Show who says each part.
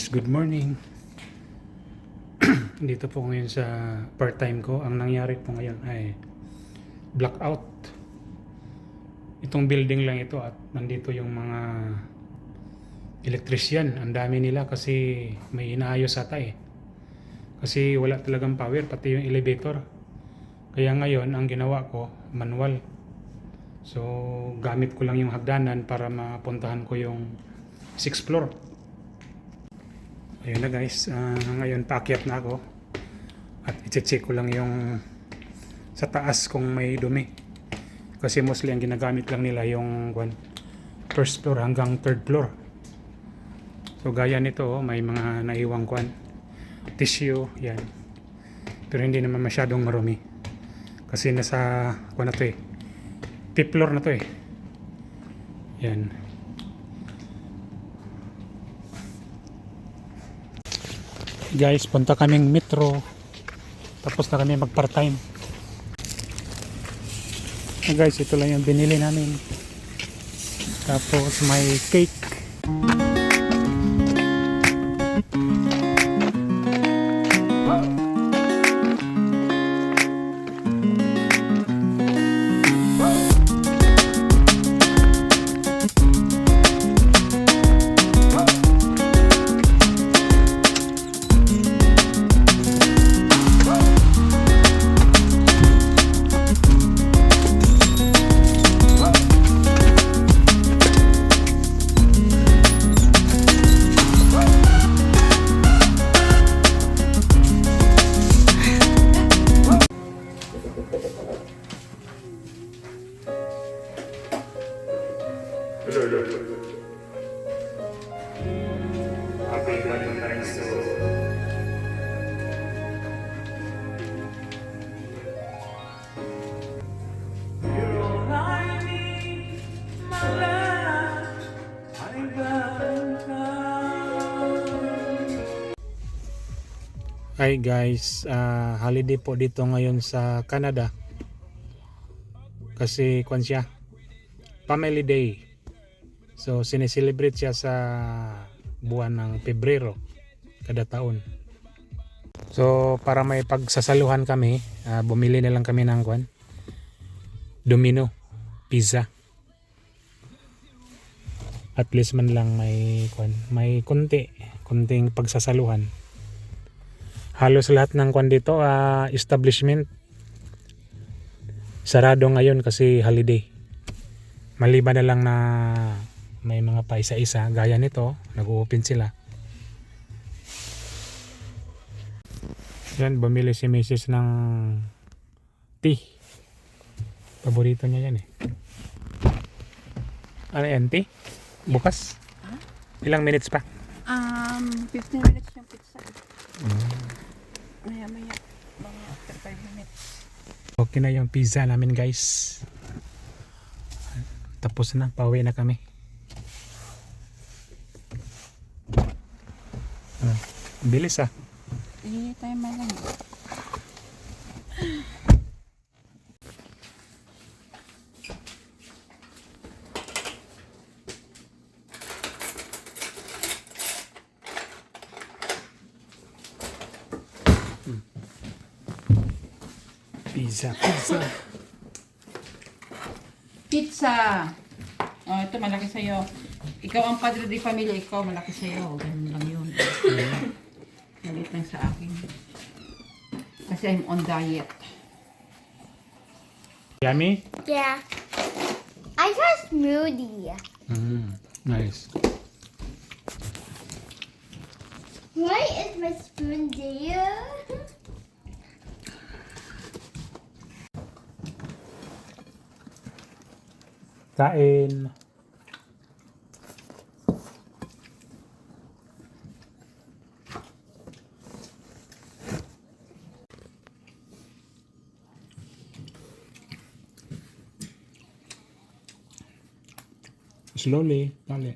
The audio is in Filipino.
Speaker 1: guys, good morning. Dito po ngayon sa part-time ko. Ang nangyari po ngayon ay blackout. Itong building lang ito at nandito yung mga electrician. Ang dami nila kasi may inaayos ata eh. Kasi wala talagang power, pati yung elevator. Kaya ngayon, ang ginawa ko, manual. So, gamit ko lang yung hagdanan para mapuntahan ko yung 6th floor. Ayun na guys, ngayon paakyat na ako at i-check ko lang yung sa taas kung may dumi kasi mostly ang ginagamit lang nila yung first floor hanggang third floor. So gaya nito may mga naiwang tissue yan, pero hindi naman masyadong marumi kasi nasa na to eh, fifth floor na to eh. Yan. Guys, punta kaming metro tapos na kami mag part time. Guys, ito lang yung binili namin, tapos may cake. Hi guys, holiday po dito ngayon sa Canada kasi siya, Family Day. So sineselebrate siya sa buwan ng Pebrero kada taon. So para may pagsasaluhan kami, bumili na lang kami ng Domino pizza. At least man lang may konting pagsasaluhan. Halos lahat ng dito establishment sarado ngayon kasi holiday. Maliban na lang na may mga paisa-isa gaya nito, nag-open sila. Yan, bumili si Mrs. ng tea. Paborito niya yan eh. Ano yan, tea? Bukas? Ilang minutes pa?
Speaker 2: 15 minutes yung pizza. Maya mga after 5 minutes.
Speaker 1: Okay na yung pizza namin guys. Tapos na, pauwi na kami. Bilis
Speaker 2: Hindi tayo malang. Pizza. Oh, ito malaki sa'yo. Ikaw ang padre di pamilya, ikaw malaki sa'yo. Ganun lang yun. Galit lang sa akin. Kasi I'm on diet.
Speaker 1: Yummy?
Speaker 3: Yeah. I got a smoothie.
Speaker 1: Nice.
Speaker 3: Why is my spoon there?
Speaker 1: Kain. Slowly, dali.